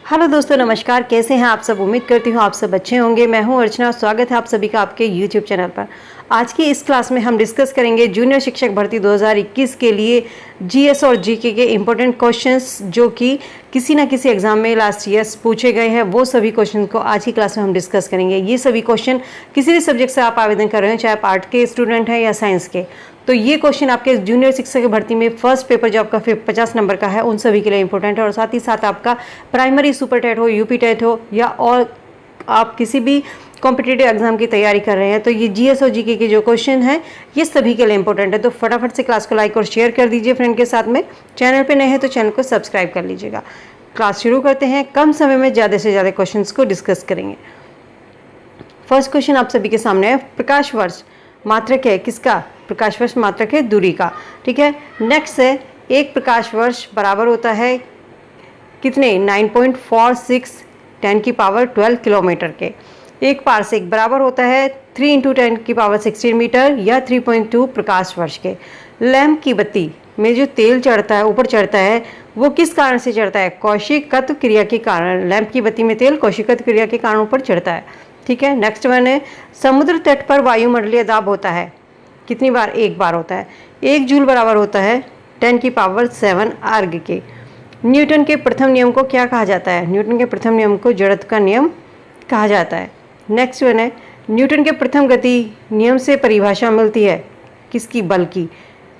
Hello दोस्तों, नमस्कार। कैसे हैं आप सब? उम्मीद करती हूँ आप सब अच्छे होंगे। मैं हूँ अर्चना। स्वागत है आप सभी का आपके यूट्यूब चैनल पर। आज की इस क्लास में हम डिस्कस करेंगे जूनियर शिक्षक भर्ती 2021 के लिए जीएस और जीके के इम्पोर्टेंट क्वेश्चंस जो कि किसी ना किसी एग्जाम में लास्ट ईयर पूछे गए हैं। वो सभी क्वेश्चन को आज की क्लास में हम डिस्कस करेंगे। ये सभी क्वेश्चन किसी भी सब्जेक्ट से आप आवेदन कर रहे हैं, चाहे आप आर्ट के स्टूडेंट हैं या साइंस के, तो ये क्वेश्चन आपके जूनियर शिक्षक भर्ती में फर्स्ट पेपर जो आपका 50 नंबर का है उन सभी के लिए इंपॉर्टेंट है। और साथ ही साथ आपका प्राइमरी सुपर टेट हो, यूपी टेट हो या और आप किसी भी कॉम्पिटिटिव एग्जाम की तैयारी कर रहे हैं, तो ये जीएस और जीके के जो क्वेश्चन हैं ये सभी के लिए इंपॉर्टेंट है। तो फटाफट से क्लास को लाइक और शेयर कर दीजिए फ्रेंड के साथ में। चैनल पे नए हैं तो चैनल को सब्सक्राइब कर लीजिएगा। क्लास शुरू करते हैं। कम समय में ज़्यादा से ज़्यादा क्वेश्चन को डिस्कस करेंगे। फर्स्ट क्वेश्चन आप सभी के सामने है। प्रकाश वर्ष मात्रक है किसका? प्रकाश वर्ष मात्रक है दूरी का। ठीक है। नेक्स्ट है, एक प्रकाश वर्ष बराबर होता है कितने? 9.46 10⁻12 किलोमीटर के। एक पारसेक बराबर होता है 3 × 10⁻16 मीटर या 3.2 प्रकाश वर्ष के। लैंप की बत्ती में जो तेल चढ़ता है, ऊपर चढ़ता है, वो किस कारण से चढ़ता है? कौशिकत्व क्रिया के कारण। लैंप की बत्ती में तेल कौशिकत्व क्रिया के कारण ऊपर चढ़ता है। ठीक है। नेक्स्ट वन है, समुद्र तट पर वायुमंडलीय दाब होता है कितनी बार? एक बार होता है। 1 जूल बराबर होता है 10⁻7 अर्ग के। न्यूटन के प्रथम नियम को क्या कहा जाता है? न्यूटन के प्रथम नियम को जड़त्व का नियम कहा जाता है। नेक्स्ट वन है, न्यूटन के प्रथम गति नियम से परिभाषा मिलती है किसकी? बल की।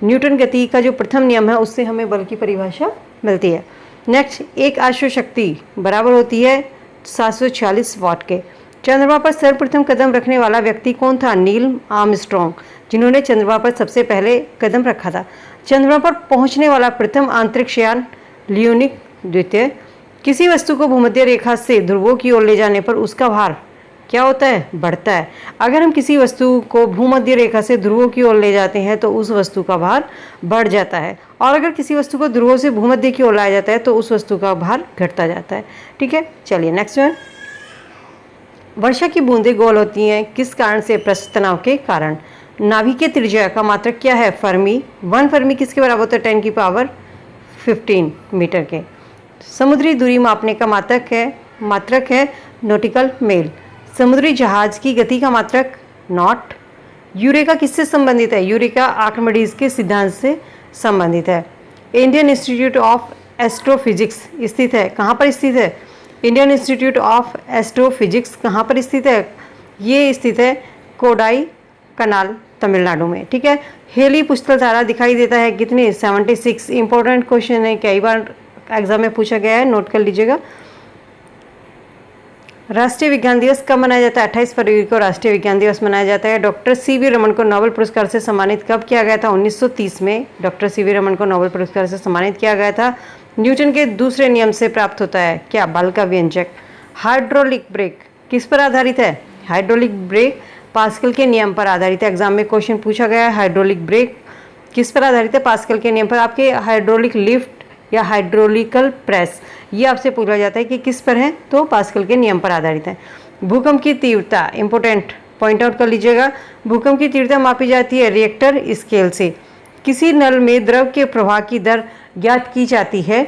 न्यूटन गति का जो प्रथम नियम है उससे हमें बल की परिभाषा मिलती है। नेक्स्ट, एक अश्व शक्ति बराबर होती है 746 वाट के। चंद्रमा पर सर्वप्रथम कदम रखने वाला व्यक्ति कौन था? नील आर्मस्ट्रॉन्ग, जिन्होंने चंद्रमा पर सबसे पहले कदम रखा था। चंद्रमा पर पहुंचने वाला प्रथम अंतरिक्ष यान लियोनिक द्वितीय। किसी वस्तु को भूमध्य रेखा से ध्रुवों की ओर ले जाने पर उसका भार क्या होता है? बढ़ता है। अगर हम किसी वस्तु को भूमध्य रेखा से ध्रुवों की ओर ले जाते हैं तो उस वस्तु का भार बढ़ जाता है, और अगर किसी वस्तु को ध्रुवों से भूमध्य की ओर लाया जाता है तो उस वस्तु का भार घटता जाता है। ठीक है। चलिए नेक्स्ट वन, वर्षा की बूंदें गोल होती हैं किस कारण से? पृष्ठ तनाव के कारण। नाभिकीय त्रिज्या का मात्रक क्या है? फर्मी। 1 फर्मी किसके बराबर होता है? 10⁻15 मीटर के। समुद्री दूरी मापने का मात्रक है नॉटिकल मील। समुद्री जहाज की गति का मात्रक नॉट। यूरेका किससे संबंधित है? यूरेका आर्किमिडीज के सिद्धांत से संबंधित है। इंडियन इंस्टीट्यूट ऑफ एस्ट्रोफिजिक्स स्थित है, कहाँ पर स्थित है? इंडियन इंस्टीट्यूट ऑफ एस्ट्रोफिजिक्स कहाँ पर स्थित है? ये स्थित है कोडाई कनाल, तमिलनाडु में। ठीक है। हेली पुष्कल तारा दिखाई देता है कितने? 76। इंपॉर्टेंट क्वेश्चन है, कई बार एग्जाम में पूछा गया है, नोट कर लीजिएगा। राष्ट्रीय विज्ञान दिवस कब मनाया जाता है? 28 फरवरी को राष्ट्रीय विज्ञान दिवस मनाया जाता है। डॉक्टर सीवी रमन को नोबेल पुरस्कार से सम्मानित कब किया गया था? 1930 में डॉक्टर सीवी रमन को नोबेल पुरस्कार से सम्मानित किया गया था। न्यूटन के दूसरे नियम से प्राप्त होता है क्या? बल का व्यंजक। हाइड्रोलिक ब्रेक किस पर आधारित है? हाइड्रोलिक ब्रेक पास्कल के नियम पर आधारित है। एग्जाम में क्वेश्चन पूछा गया है, हाइड्रोलिक ब्रेक किस पर आधारित है? पास्कल के नियम पर। आपके हाइड्रोलिक लिफ्ट या हाइड्रोलिकल प्रेस, ये आपसे पूछा जाता है कि किस पर है, तो पास्कल के नियम पर आधारित है। भूकंप की तीव्रता इंपॉर्टेंट पॉइंट आउट कर लीजिएगा। भूकंप की तीव्रता मापी जाती है रिएक्टर स्केल से। किसी नल में द्रव के प्रवाह की दर ज्ञात की जाती है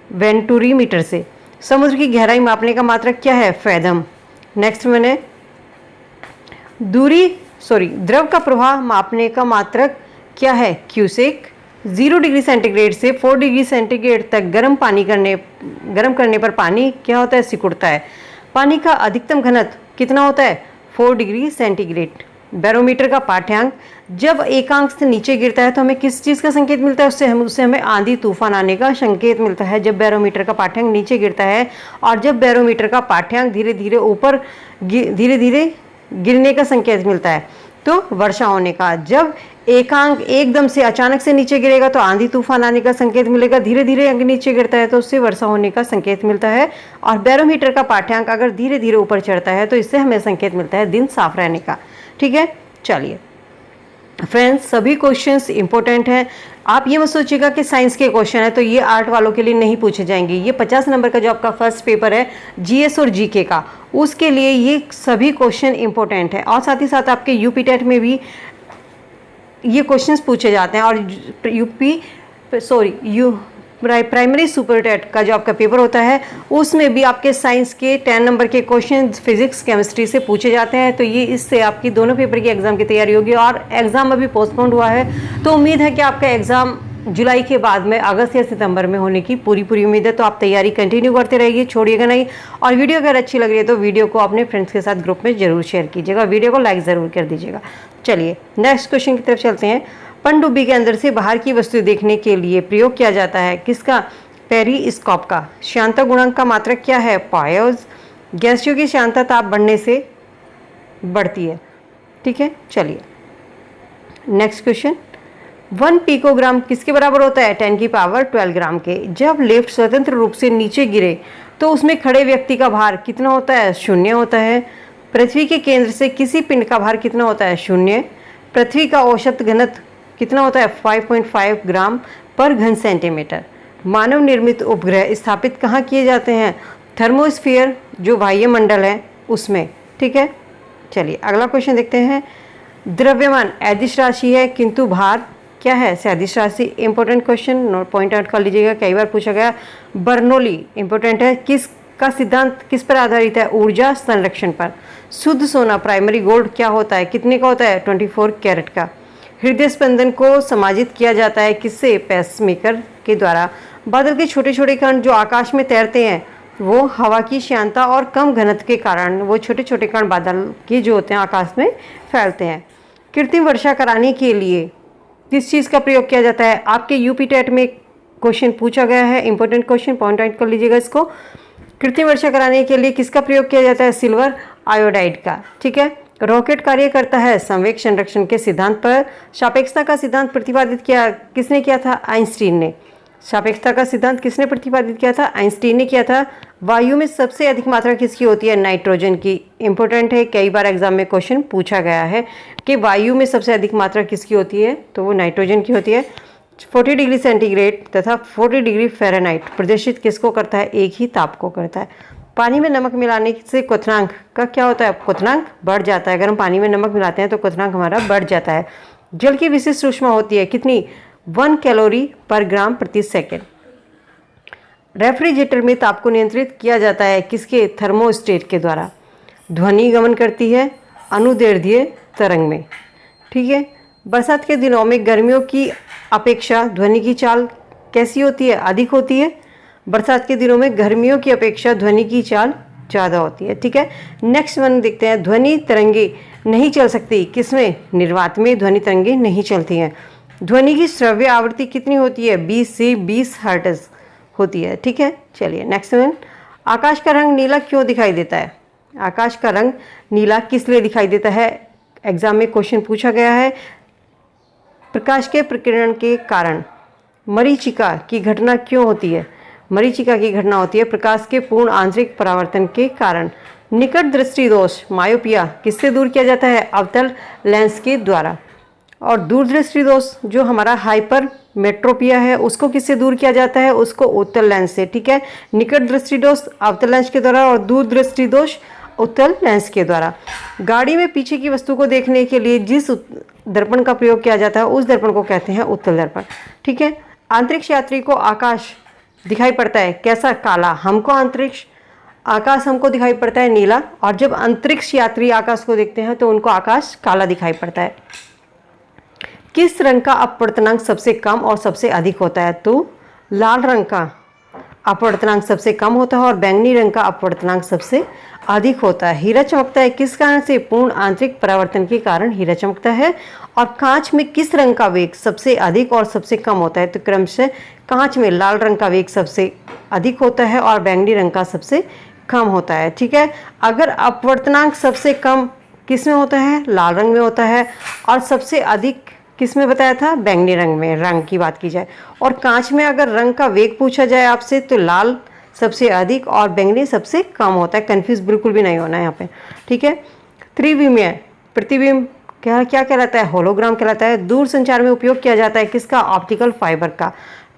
वेंटूरीमीटर से। समुद्र की गहराई मापने का मात्रक क्या है? फैथम। नेक्स्ट वन है, द्रव का प्रवाह मापने का मात्रक क्या है? क्यूसेक। 0 डिग्री सेंटीग्रेड से 4 डिग्री सेंटीग्रेड तक गर्म करने पर पानी क्या होता है? सिकुड़ता है। पानी का अधिकतम घनत्व कितना होता है? 4 डिग्री सेंटीग्रेड। बैरोमीटर का पाठ्यांक जब एकांक से नीचे गिरता है तो हमें किस चीज़ का संकेत मिलता है? उससे हमें आंधी तूफान आने का संकेत मिलता है जब बैरोमीटर का पाठ्यांक नीचे गिरता है। और जब बैरोमीटर का पाठ्यांक धीरे धीरे गिरने का संकेत मिलता है तो वर्षा होने का। जब एकांक एकदम से अचानक से नीचे गिरेगा तो आंधी तूफान आने का संकेत मिलेगा। धीरे धीरे नीचे गिरता है तो उससे वर्षा होने का संकेत मिलता है। और बैरोमीटर का पाठ्यांक अगर धीरे धीरे ऊपर चढ़ता है तो इससे हमें संकेत मिलता है दिन साफ रहने का। ठीक है। चलिए फ्रेंड्स, सभी क्वेश्चंस इंपॉर्टेंट हैं। आप ये मत सोचिएगा कि साइंस के क्वेश्चन है तो ये आर्ट वालों के लिए नहीं पूछे जाएंगे। ये 50 नंबर का जो आपका फर्स्ट पेपर है जीएस और जीके का, उसके लिए ये सभी क्वेश्चन इंपॉर्टेंट है। और साथ ही साथ आपके यूपी टेट में भी ये क्वेश्चंस पूछे जाते हैं। और प्राइमरी सुपर टेट का जो आपका पेपर होता है उसमें भी आपके साइंस के 10 नंबर के क्वेश्चन फिजिक्स केमिस्ट्री से पूछे जाते हैं। तो ये इससे आपकी दोनों पेपर की एग्ज़ाम की तैयारी होगी। और एग्ज़ाम अभी पोस्टपोन्ड हुआ है, तो उम्मीद है कि आपका एग्ज़ाम जुलाई के बाद में अगस्त या सितंबर में होने की पूरी उम्मीद है। तो आप तैयारी कंटिन्यू करते रहिए, छोड़िएगा नहीं। और वीडियो अगर अच्छी लग रही है तो वीडियो को अपने फ्रेंड्स के साथ ग्रुप में जरूर शेयर कीजिएगा, वीडियो को लाइक ज़रूर कर दीजिएगा। चलिए नेक्स्ट क्वेश्चन की तरफ चलते हैं। पनडुब्बी के अंदर से बाहर की वस्तु देखने के लिए प्रयोग किया जाता है किसका? पेरिस्कोप का। श्यानता गुणांक का मात्रक क्या है? पायोज। गैसियों की श्यानता ताप बढ़ने से बढ़ती है। ठीक है, चलिए नेक्स्ट क्वेश्चन। 1 पिकोग्राम किसके बराबर होता है? 10 की पावर 12 ग्राम के। जब लिफ्ट स्वतंत्र रूप से नीचे गिरे तो उसमें खड़े व्यक्ति का भार कितना होता है? 0 होता है। पृथ्वी के केंद्र से किसी पिंड का भार कितना होता है? 0। पृथ्वी का औसत घनत्व कितना होता है? 5.5 ग्राम पर घन सेंटीमीटर। मानव निर्मित उपग्रह स्थापित कहाँ किए जाते हैं? थर्मोस्फीयर जो बाह्य मंडल है उसमें। ठीक है, चलिए अगला क्वेश्चन देखते हैं। द्रव्यमान अदिश राशि है किंतु भार क्या है? सदिश राशि। Important question, note point out कर लीजिएगा, कई बार पूछा गया। बर्नौली इंपॉर्टेंट है। किसका सिद्धांत किस पर आधारित है? ऊर्जा संरक्षण पर। शुद्ध सोना प्राइमरी गोल्ड क्या होता है? कितने का होता है? 24 कैरेट का। हृदय स्पंदन को समाजित किया जाता है किससे? पेसमेकर के द्वारा। बादल के छोटे छोटे कण जो आकाश में तैरते हैं वो हवा की श्यानता और कम घनत्व के कारण वो छोटे छोटे कण बादल के जो होते हैं आकाश में फैलते हैं। कृत्रिम वर्षा कराने के लिए किस चीज़ का प्रयोग किया जाता है? आपके यूपी टेट में क्वेश्चन पूछा गया है, इंपॉर्टेंट क्वेश्चन, पॉइंट आउट कर लीजिएगा इसको। कृत्रिम वर्षा कराने के लिए किसका प्रयोग किया जाता है? सिल्वर आयोडाइड का। ठीक है, रॉकेट कार्य करता है संवेग संरक्षण के सिद्धांत पर। सापेक्षता का सिद्धांत प्रतिपादित किसने किया था? आइंस्टीन ने। सापेक्षता का सिद्धांत किसने प्रतिपादित किया था? आइंस्टीन ने किया था। वायु में सबसे अधिक मात्रा किसकी होती है? नाइट्रोजन की। इंपॉर्टेंट है, कई बार एग्जाम में क्वेश्चन पूछा गया है कि वायु में सबसे अधिक मात्रा किसकी होती है, तो वो नाइट्रोजन की होती है। 40 डिग्री सेंटीग्रेड तथा 40 डिग्री फ़ारेनहाइट प्रदर्शित किसको करता है? एक ही ताप को करता है। पानी में नमक मिलाने से क्वथनांक का क्या होता है? क्वथनांक बढ़ जाता है। अगर हम पानी में नमक मिलाते हैं तो क्वथनांक हमारा बढ़ जाता है। जल की विशिष्ट ऊष्मा होती है कितनी? 1 कैलोरी पर ग्राम प्रति सेकेंड। रेफ्रिजरेटर में ताप को नियंत्रित किया जाता है किसके? थर्मोस्टेट के द्वारा। ध्वनि गमन करती है अनुदैर्ध्य तरंग में। ठीक है, बरसात के दिनों में गर्मियों की अपेक्षा ध्वनि की चाल कैसी होती है? अधिक होती है। बरसात के दिनों में गर्मियों की अपेक्षा ध्वनि की चाल ज़्यादा होती है। ठीक है, नेक्स्ट वन देखते हैं। ध्वनि तरंगे नहीं चल सकती किसमें? निर्वात में ध्वनि तरंगे नहीं चलती हैं। ध्वनि की श्रव्य आवृत्ति कितनी होती है? 20 से 20 हर्ट्ज होती है। ठीक है, चलिए नेक्स्ट वन। आकाश का रंग नीला क्यों दिखाई देता है? आकाश का रंग नीला किस लिए दिखाई देता है? एग्जाम में क्वेश्चन पूछा गया है। प्रकाश के प्रकीर्णन के कारण। मरीचिका की घटना क्यों होती है? मरीचिका की घटना होती है प्रकाश के पूर्ण आंतरिक परावर्तन के कारण। निकट दृष्टि दोष मायोपिया किससे दूर किया जाता है? अवतल लेंस के द्वारा। और दूरदृष्टि दोष जो हमारा हाइपर मेट्रोपिया है उसको किससे दूर किया जाता है? उसको उत्तल लेंस से। ठीक है, निकट दृष्टि दोष अवतल लेंस के द्वारा और दूरदृष्टि दोष उत्तल लेंस के द्वारा। गाड़ी में पीछे की वस्तु को देखने के लिए जिस दर्पण का प्रयोग किया जाता है उस दर्पण को कहते हैं उत्तल दर्पण। ठीक है, अंतरिक्ष यात्री को आकाश दिखाई पड़ता है कैसा? काला। हमको आकाश हमको दिखाई पड़ता है नीला, और जब अंतरिक्ष यात्री आकाश को देखते हैं तो उनको आकाश काला दिखाई पड़ता है। किस रंग का अपवर्तनांक सबसे कम और सबसे अधिक होता है? तो लाल रंग का अपवर्तनांक सबसे कम होता है और बैंगनी रंग का अपवर्तनांक सबसे अधिक होता है। हीरा चमकता है किस कारण से? पूर्ण आंतरिक परावर्तन के कारण हीरा चमकता है। और कांच में किस रंग का वेग सबसे अधिक और सबसे कम होता है? तो क्रमशः कांच में लाल रंग का वेग सबसे अधिक होता है और बैंगनी रंग का सबसे कम होता है। ठीक है, अगर अपवर्तनांक सबसे कम किस में होता है? लाल रंग में होता है, और सबसे अधिक किस में बताया था? बैंगनी रंग में, रंग की बात की जाए। और कांच में अगर रंग का वेग पूछा जाए आपसे तो लाल सबसे अधिक और बैंगनी सबसे कम होता है। कंफ्यूज बिल्कुल भी नहीं होना है यहाँ पे। ठीक है, त्रिविमीय प्रतिबिंब क्या कहलाता है? होलोग्राम कहलाता है। दूर संचार में उपयोग किया जाता है किसका? ऑप्टिकल फाइबर का।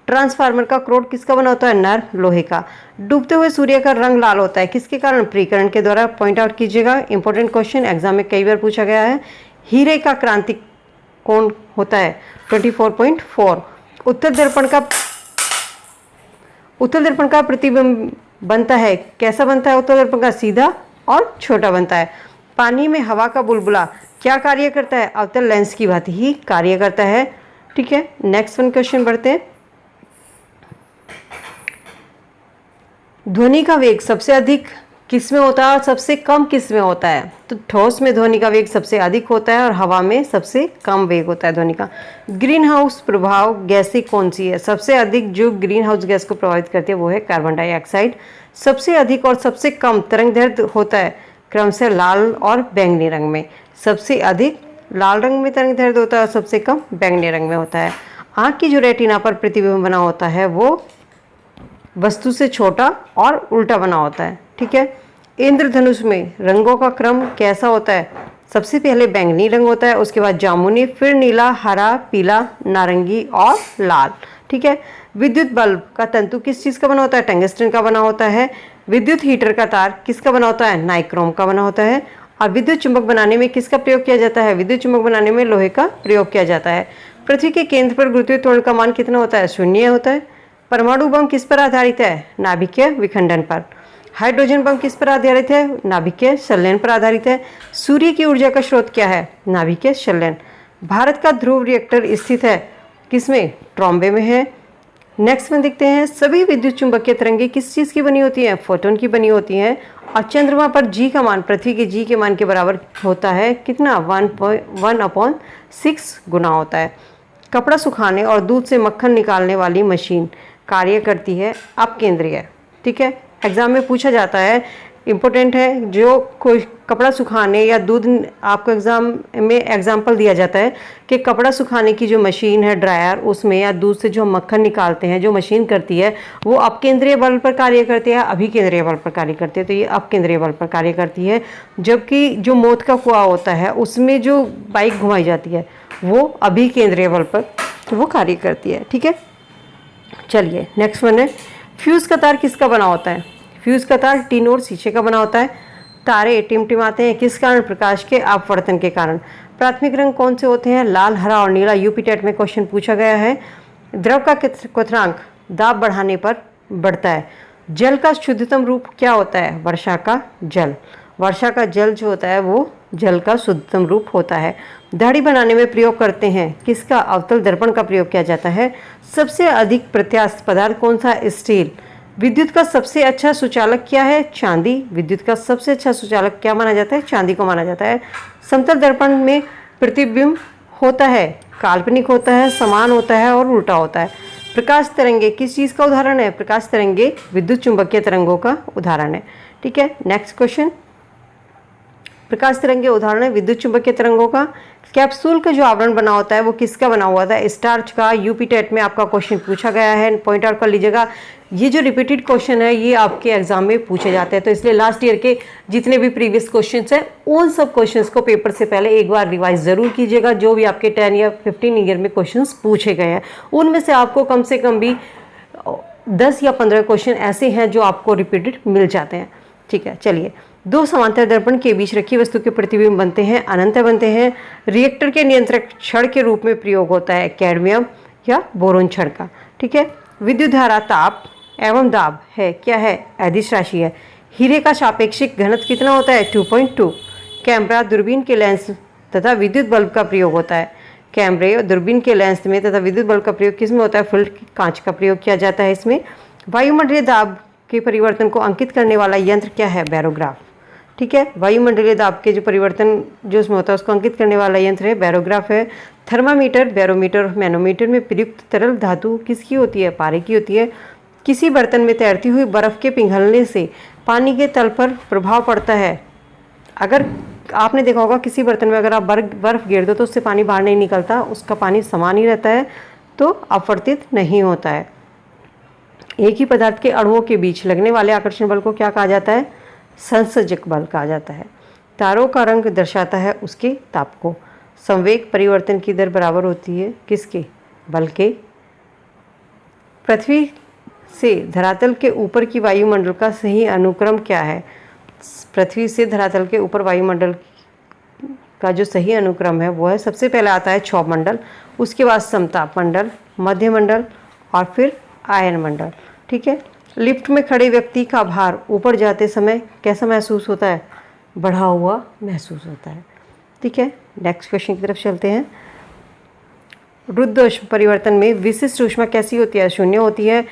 ट्रांसफार्मर का क्रोड किसका बना होता है? नर लोहे का। डूबते हुए सूर्य का रंग लाल होता है किसके कारण? प्रकीर्णन के द्वारा। पॉइंट आउट कीजिएगा, इंपॉर्टेंट क्वेश्चन, एग्जाम में कई बार पूछा गया है। हीरे का क्रांति कोण होता है 24.4। उत्तर दर्पण का उत्तल दर्पण का प्रतिबिंब बनता है, कैसा बनता है उत्तल दर्पण का? सीधा और छोटा बनता है। पानी में हवा का बुलबुला क्या कार्य करता है? अवतल लेंस की भांति ही कार्य करता है। ठीक है, नेक्स्ट वन क्वेश्चन बढ़ते हैं। ध्वनि का वेग सबसे अधिक किस में होता है और सबसे कम किस में होता है? तो ठोस में ध्वनि का वेग सबसे अधिक होता है और हवा में सबसे कम वेग होता है ध्वनि का। ग्रीन हाउस प्रभाव गैसें कौन सी है? सबसे अधिक जो ग्रीन हाउस गैस को प्रभावित करती है वो है कार्बन डाइऑक्साइड। सबसे अधिक और सबसे कम तरंग दैर्ध्य होता है क्रमशः लाल और बैंगनी रंग में। सबसे अधिक लाल रंग में तरंग दैर्ध्य होता है और सबसे कम बैंगनी रंग में होता है। आँख की जो रेटिना पर प्रतिबिंब बना होता है वो वस्तु से छोटा और उल्टा बना होता है। ठीक है, इंद्रधनुष में रंगों का क्रम कैसा होता है? सबसे पहले बैंगनी रंग होता है, उसके बाद जामुनी, फिर नीला, हरा, पीला, नारंगी और लाल। ठीक है, विद्युत बल्ब का तंतु किस चीज़ का बना होता है? टंगस्टन का बना होता है। विद्युत हीटर का तार किसका बना होता है? नाइक्रोम का बना होता है। और विद्युत चुंबक बनाने में किसका प्रयोग किया जाता है? विद्युत चुंबक बनाने में लोहे का प्रयोग किया जाता है। पृथ्वी के केंद्र पर गुरुत्वीय त्वरण का मान कितना होता है? 0 होता है। परमाणु बम किस पर आधारित है? नाभिकीय विखंडन पर। हाइड्रोजन बम किस पर आधारित है? नाभिकीय संलयन पर आधारित है। सूर्य की ऊर्जा का स्रोत क्या है? नाभिकीय संलयन। भारत का ध्रुव रिएक्टर स्थित है किसमें? ट्रॉम्बे में है। नेक्स्ट में देखते हैं, सभी विद्युत चुंबकीय तरंगे किस चीज़ की बनी होती हैं? फोटोन की बनी होती हैं। और चंद्रमा पर जी का मान पृथ्वी के जी के मान के बराबर होता है कितना? 1/6 गुना होता है। कपड़ा सुखाने और दूध से मक्खन निकालने वाली मशीन कार्य करती है अपकेंद्रीय। ठीक है, एग्जाम में पूछा जाता है, इम्पोर्टेंट है। जो कोई कपड़ा सुखाने या दूध, आपको एग्जाम में एग्जाम्पल दिया जाता है कि कपड़ा सुखाने की जो मशीन है ड्रायर, उसमें या दूध से जो मक्खन निकालते हैं जो मशीन करती है वो अपकेंद्रीय बल पर कार्य करती है, अभिकेंद्रीय बल पर कार्य करती है। तो ये अपकेंद्रीय बल पर कार्य करती है। जबकि जो मौत का कुआं होता है उसमें जो बाइक घुमाई जाती है वो अभिकेंद्रीय बल पर वो कार्य करती है। ठीक है, चलिए नेक्स्ट वन है, फ्यूज़ का तार किसका बना होता है? फ्यूज़ का तार टीन और शीशे का बना होता है। तारे टिमटिमाते हैं किस कारण? प्रकाश के अपवर्तन के कारण। प्राथमिक रंग कौन से होते हैं? लाल, हरा और नीला। यूपी टेट में क्वेश्चन पूछा गया है। द्रव का क्वथनांक दाब बढ़ाने पर बढ़ता है। जल का शुद्धतम रूप क्या होता है? वर्षा का जल। वर्षा का जल जो होता है वो जल का शुद्धतम रूप होता है। दाढ़ी बनाने में प्रयोग करते हैं किसका? अवतल दर्पण का प्रयोग किया जाता है। सबसे अधिक प्रत्यास्थ पदार्थ कौन सा? स्टील। विद्युत का सबसे अच्छा सुचालक क्या है? चांदी। विद्युत का सबसे अच्छा सुचालक क्या माना जाता है? चांदी को माना जाता है। समतल दर्पण में प्रतिबिंब होता है, काल्पनिक होता है, समान होता है और उल्टा होता है। प्रकाश तरंगे किस चीज़ का उदाहरण है? प्रकाश तरंगे विद्युत चुंबकीय तरंगों का उदाहरण है। ठीक है, नेक्स्ट क्वेश्चन, प्रकाश तरंगे उदाहरण है विद्युत चुंबकीय तरंगों का। कैप्सूल का जो आवरण बना होता है वो किसका बना हुआ था? स्टार्च का। यूपी टेट में आपका क्वेश्चन पूछा गया है, पॉइंट आउट कर लीजिएगा। ये जो रिपीटेड क्वेश्चन है ये आपके एग्जाम में पूछे जाते हैं, तो इसलिए लास्ट ईयर के जितने भी प्रीवियस क्वेश्चंस हैं उन सब क्वेश्चंस को पेपर से पहले एक बार रिवाइज ज़रूर कीजिएगा। जो भी आपके 10 या 15 ईयर में क्वेश्चंस पूछे गए हैं उनमें से आपको कम से कम भी 10 या 15 क्वेश्चन ऐसे हैं जो आपको रिपीटेड मिल जाते हैं। ठीक है, चलिए, दो समांतर दर्पण के बीच रखी वस्तु के प्रतिबिंब बनते हैं, अनंत बनते हैं। रिएक्टर के नियंत्रक छड़ के रूप में प्रयोग होता है कैडमियम या बोरोन छड़ का। ठीक है, विद्युत धारा ताप एवं दाब है क्या है? अदिश राशि है। हीरे का सापेक्षिक घनत्व कितना होता है? 2.2। कैमरा, दूरबीन के लेंस तथा विद्युत बल्ब का प्रयोग होता है। कैमरे और दूरबीन के लेंस में तथा विद्युत बल्ब का प्रयोग किस में होता है? फिल्टर कांच का प्रयोग किया जाता है इसमें। वायुमंडलीय दाब के परिवर्तन को अंकित करने वाला यंत्र क्या है? बैरोग्राफ। ठीक है, वायुमंडलीय दाब के जो परिवर्तन जो उसमें होता है उसको अंकित करने वाला यंत्र है बैरोग्राफ है। थर्मामीटर, बैरोमीटर और मैनोमीटर में प्रयुक्त तरल धातु किसकी होती है? पारे की होती है। किसी बर्तन में तैरती हुई बर्फ़ के पिघलने से पानी के तल पर प्रभाव पड़ता है। अगर आपने देखा होगा किसी बर्तन में अगर आप बर्फ़ गिर दो तो उससे पानी बाहर नहीं निकलता, उसका पानी समान ही रहता है, तो अपवर्तित नहीं होता है। एक ही पदार्थ के अणुओं के बीच लगने वाले आकर्षण बल को क्या कहा जाता है? संसर्जक बल कहा जाता है। तारों का रंग दर्शाता है उसके ताप को। संवेग परिवर्तन की दर बराबर होती है किसके? बल के। पृथ्वी से धरातल के ऊपर की वायुमंडल का सही अनुक्रम क्या है? पृथ्वी से धरातल के ऊपर वायुमंडल का जो सही अनुक्रम है वो है, सबसे पहले आता है क्षोभ मंडल, उसके बाद समताप मंडल, मध्य मंडल और फिर आयन मंडल। ठीक है। लिफ्ट में खड़े व्यक्ति का भार ऊपर जाते समय कैसा महसूस होता है? बढ़ा हुआ महसूस होता है, ठीक है। नेक्स्ट क्वेश्चन की तरफ चलते हैं। रुद्ध ऊष्मा परिवर्तन में विशिष्ट ऊष्मा कैसी होती है? शून्य होती है।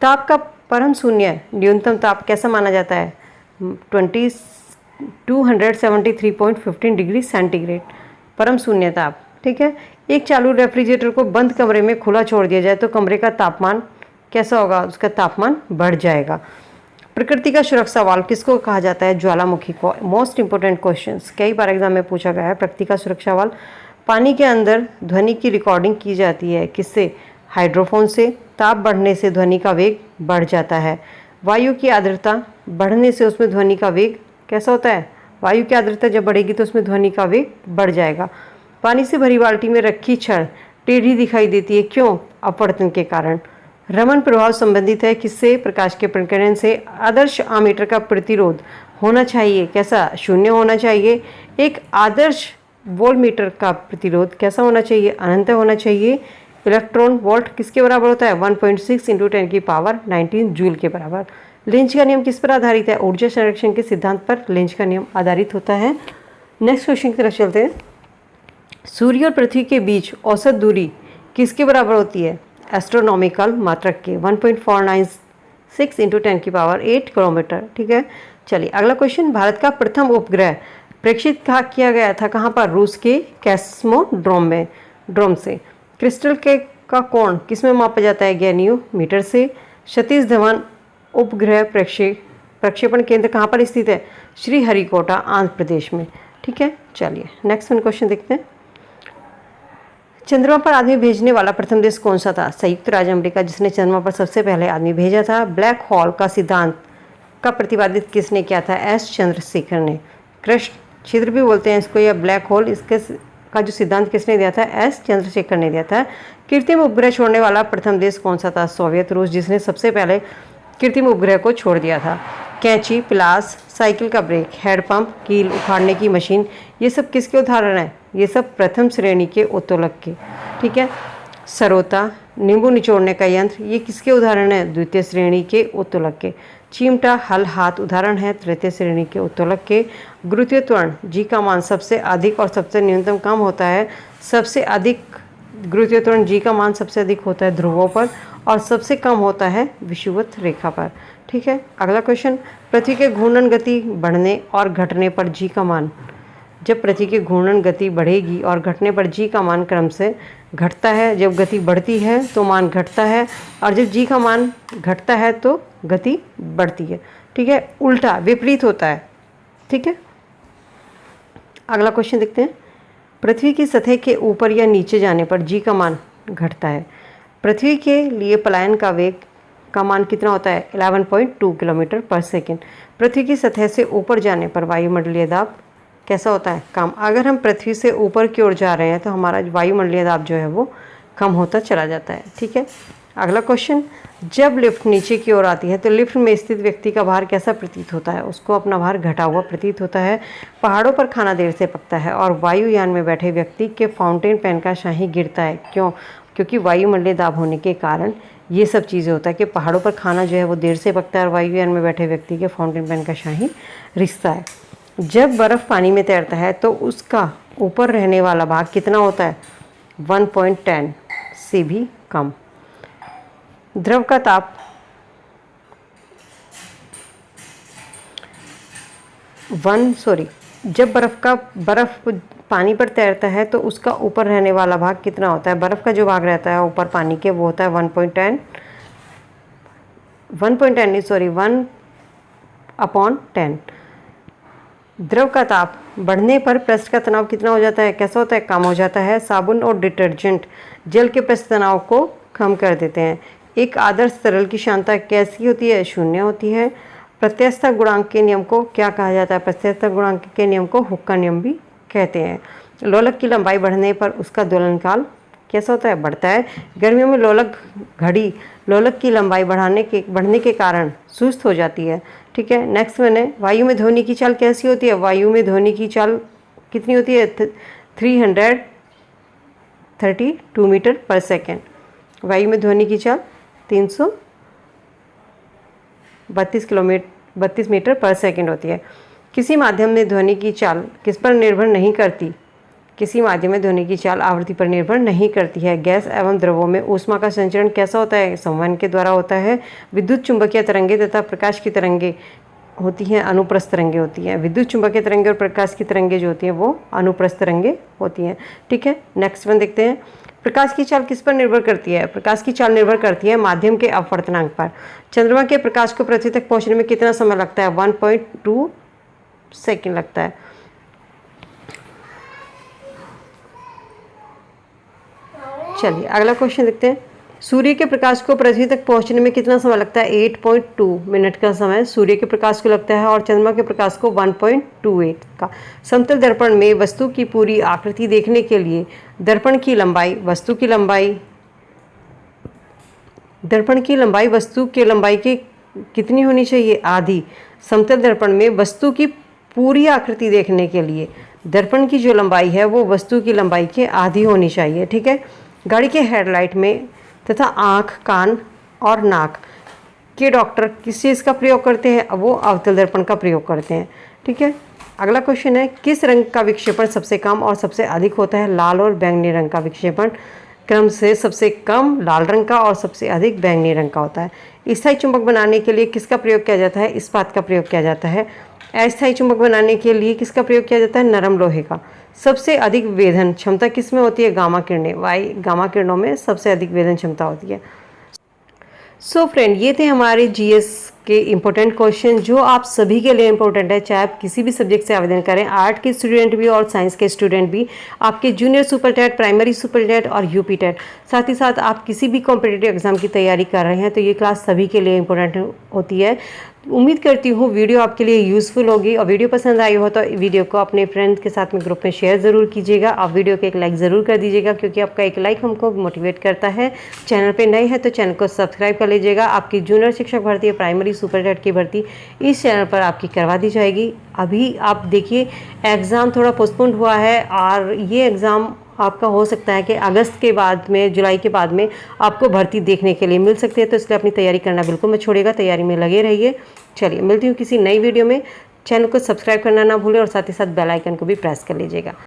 ताप का परम शून्य न्यूनतम ताप कैसा माना जाता है? 273.15 डिग्री सेंटीग्रेड परम शून्य ताप, ठीक है। एक चालू रेफ्रिजरेटर को बंद कमरे में खुला छोड़ दिया जाए तो कमरे का तापमान कैसा होगा? उसका तापमान बढ़ जाएगा। प्रकृति का सुरक्षा वाल्व किसको कहा जाता है? ज्वालामुखी को। मोस्ट इंपॉर्टेंट क्वेश्चंस कई बार एग्जाम में पूछा गया है। प्रकृति का सुरक्षा वाल्व, पानी के अंदर ध्वनि की रिकॉर्डिंग की जाती है किससे? हाइड्रोफोन से। ताप बढ़ने से ध्वनि का वेग बढ़ जाता है। वायु की आर्द्रता बढ़ने से उसमें ध्वनि का वेग कैसा होता है? वायु की आर्द्रता जब बढ़ेगी तो उसमें ध्वनि का वेग बढ़ जाएगा। पानी से भरी बाल्टी में रखी छड़ टेढ़ी दिखाई देती है, क्यों? अपवर्तन के कारण। रमन प्रभाव संबंधित है किससे? प्रकाश के प्रकीर्णन से। आदर्श आमीटर का प्रतिरोध होना चाहिए कैसा? शून्य होना चाहिए। एक आदर्श वोल्टमीटर का प्रतिरोध कैसा होना चाहिए? अनंत होना चाहिए। इलेक्ट्रॉन वोल्ट किसके बराबर होता है? 1.6 × 10⁻19 जूल के बराबर। लेंज का नियम किस पर आधारित है? ऊर्जा संरक्षण के सिद्धांत पर लेंज का नियम आधारित होता है। नेक्स्ट क्वेश्चन की तरफ चलते हैं। सूर्य और पृथ्वी के बीच औसत दूरी किसके बराबर होती है? एस्ट्रोनॉमिकल मात्रक के 1.496 × 10⁸ किलोमीटर, ठीक है। चलिए अगला क्वेश्चन। भारत का प्रथम उपग्रह प्रेक्षित किया गया था कहाँ पर? रूस के ड्रोम से। क्रिस्टल का कोण किस में मापा जाता है? गैनियोमीटर से। सतीश धवन उपग्रह प्रक्षेपण केंद्र कहाँ पर स्थित है? श्रीहरिकोटा, आंध्र प्रदेश में, ठीक है। चलिए नेक्स्ट क्वेश्चन देखते हैं। चंद्रमा पर आदमी भेजने वाला प्रथम देश कौन सा था? संयुक्त राज्य अमेरिका, जिसने चंद्रमा पर सबसे पहले आदमी भेजा था। ब्लैक होल का सिद्धांत का प्रतिपादित किसने किया था? एस चंद्रशेखर ने। कृष्ण छिद्र भी बोलते हैं इसको, या ब्लैक होल, इसके का जो सिद्धांत किसने दिया था? एस चंद्रशेखर ने दिया था। कृत्रिम उपग्रह छोड़ने वाला प्रथम देश कौन सा था? सोवियत रूस, जिसने सबसे पहले कृत्रिम उपग्रह को छोड़ दिया था। कैंची, प्लास, साइकिल का ब्रेक, हैंडपंप, कील उखाड़ने की मशीन, ये सब किसके उदाहरण हैं? ये सब प्रथम श्रेणी के उत्तोलक के, ठीक है। सरोता, नींबू निचोड़ने का यंत्र, ये किसके उदाहरण हैं? द्वितीय श्रेणी के उत्तोलक के। चिमटा, हल, हाथ उदाहरण है तृतीय श्रेणी के उत्तोलक के। गुरुत्वीय त्वरण जी का मान सबसे अधिक और सबसे न्यूनतम कम होता है। सबसे अधिक गुरुत्वीय त्वरण जी का मान सबसे अधिक होता है ध्रुवों पर और सबसे कम होता है विषुवत रेखा पर, ठीक है। अगला क्वेश्चन। पृथ्वी के घूर्णन गति बढ़ने और घटने पर जी का मान, जब पृथ्वी की घूर्णन गति बढ़ेगी और घटने पर जी का मान क्रम से घटता है। जब गति बढ़ती है तो मान घटता है और जब जी का मान घटता है तो गति बढ़ती है, ठीक है। उल्टा विपरीत होता है, ठीक है। अगला क्वेश्चन देखते हैं। पृथ्वी की सतह के ऊपर या नीचे जाने पर जी का मान घटता है। पृथ्वी के लिए पलायन का वेग का मान कितना होता है? 11.2 किलोमीटर पर सेकेंड। पृथ्वी की सतह से ऊपर जाने पर वायुमंडलीय दाब कैसा होता है? कम। अगर हम पृथ्वी से ऊपर की ओर जा रहे हैं तो हमारा वायुमंडलीय दाब जो है वो कम होता चला जाता है, ठीक है। अगला क्वेश्चन। जब लिफ्ट नीचे की ओर आती है तो लिफ्ट में स्थित व्यक्ति का भार कैसा प्रतीत होता है? उसको अपना भार घटा हुआ प्रतीत होता है। पहाड़ों पर खाना देर से पकता है और वायुयान में बैठे व्यक्ति के फाउंटेन पेन का शाही गिरता है, क्यों? क्योंकि वायुमंडलीय दाब होने के कारण ये सब चीज़ें होता है कि पहाड़ों पर खाना जो है वो देर से पकता है और वायुयान में बैठे व्यक्ति के फाउंटेन पेन का शाही रिश्ता है। जब बर्फ़ पानी में तैरता है तो उसका ऊपर रहने वाला भाग कितना होता है? 1.10 से भी कम। द्रव का ताप जब बर्फ़ पानी पर तैरता है तो उसका ऊपर रहने वाला भाग कितना होता है? बर्फ़ का जो भाग रहता है ऊपर पानी के वो होता है 1/10। द्रव का ताप बढ़ने पर पृष्ठ का तनाव कितना हो जाता है? कैसा होता है? कम हो जाता है। साबुन और डिटर्जेंट जल के पृष्ठ तनाव को कम कर देते हैं। एक आदर्श तरल की सांद्रता कैसी होती है? शून्य होती है। प्रत्यस्थता गुणांक के नियम को क्या कहा जाता है? प्रत्यस्थता गुणांक के नियम को हुक का नियम भी कहते हैं। लोलक की लंबाई बढ़ने पर उसका दोलन काल कैसा होता है? बढ़ता है। गर्मियों में लोलक घड़ी लोलक की लंबाई बढ़ने के कारण सुस्त हो जाती है, ठीक है। नेक्स्ट मैंने वायु में ध्वनि की चाल कैसी होती है? वायु में ध्वनि की चाल कितनी होती है? 332 मीटर पर सेकेंड। वायु में ध्वनि की चाल 32 मीटर पर सेकंड होती है। किसी माध्यम में ध्वनि की चाल किस पर निर्भर नहीं करती? किसी माध्यम में ध्वनि की चाल आवृत्ति पर निर्भर नहीं करती है। गैस एवं द्रवों में ऊष्मा का संचरण कैसा होता है? संवहन के द्वारा होता है। विद्युत चुंबकीय तरंगे तथा प्रकाश की तरंगे होती हैं, अनुप्रस्थ तरंगे होती हैं। विद्युत चुंबकीय तरंगे और प्रकाश की तरंगे जो होती हैं वो अनुप्रस्थ तरंगे होती हैं। ठीक है, नेक्स्ट वन देखते हैं। प्रकाश की चाल किस पर निर्भर करती है? प्रकाश की चाल निर्भर करती है माध्यम के अपवर्तनांक पर। चंद्रमा के प्रकाश को पृथ्वी तक पहुंचने में कितना समय लगता है? 1.2 सेकंड लगता है। चलिए अगला क्वेश्चन देखते हैं। सूर्य के प्रकाश को पृथ्वी तक पहुंचने में कितना समय लगता है? 8.2 मिनट का समय सूर्य के प्रकाश को लगता है और चंद्रमा के प्रकाश को 1.28 का। समतल दर्पण में वस्तु की पूरी आकृति देखने के लिए दर्पण की लंबाई वस्तु की लंबाई के कितनी होनी चाहिए? आधी। समतल दर्पण में वस्तु की पूरी आकृति देखने के लिए दर्पण की जो लंबाई है वो वस्तु की लंबाई के आधी होनी चाहिए। ठीक है। गाड़ी के हेडलाइट में तथा आँख, कान और नाक के डॉक्टर किस चीज़ का प्रयोग करते हैं? वो अवतल दर्पण का प्रयोग करते हैं। ठीक है। अगला क्वेश्चन है, किस रंग का विक्षेपण सबसे कम और सबसे अधिक होता है? लाल और बैंगनी रंग का विक्षेपण क्रम से सबसे कम लाल रंग का और सबसे अधिक बैंगनी रंग का होता है। स्थायी चुंबक बनाने के लिए किसका प्रयोग किया जाता है? इस्पात का प्रयोग किया जाता है। अस्थायी चुंबक बनाने के लिए किसका प्रयोग किया जाता है? नरम लोहे का। सबसे अधिक वेधन क्षमता किस में होती है? गामा किरणें। गामा किरणों में सबसे अधिक वेधन क्षमता होती है। सो फ्रेंड, ये थे हमारे जीएस के इम्पोर्टेंट क्वेश्चन जो आप सभी के लिए इम्पोर्टेंट है, चाहे आप किसी भी सब्जेक्ट से आवेदन करें, आर्ट के स्टूडेंट भी और साइंस के स्टूडेंट भी, आपके junior super TET, primary super TET और यूपी टेट, साथ ही साथ आप किसी भी कॉम्पिटिटिव एग्जाम की तैयारी कर रहे हैं तो ये क्लास सभी के लिए इम्पोर्टेंट होती है। उम्मीद करती हूँ वीडियो आपके लिए यूज़फुल होगी और वीडियो पसंद आई हो तो वीडियो को अपने फ्रेंड्स के साथ में ग्रुप में शेयर ज़रूर कीजिएगा। आप वीडियो को एक लाइक ज़रूर कर दीजिएगा क्योंकि आपका एक लाइक हमको मोटिवेट करता है। चैनल पे नए हैं तो चैनल को सब्सक्राइब कर लीजिएगा। आपकी जूनियर शिक्षक भर्ती, प्राइमरी सुपर टेट की भर्ती इस चैनल पर आपकी करवा दी जाएगी। अभी आप देखिए एग्ज़ाम थोड़ा पोस्टपोन हुआ है और ये एग्ज़ाम आपका हो सकता है कि अगस्त के बाद में, जुलाई के बाद में आपको भर्ती देखने के लिए मिल सकती है, तो इसलिए अपनी तैयारी करना बिल्कुल मत छोड़िएगा, तैयारी में लगे रहिए। चलिए मिलती हूँ किसी नई वीडियो में। चैनल को सब्सक्राइब करना ना भूलें और साथ ही साथ बेल आइकन को भी प्रेस कर लीजिएगा।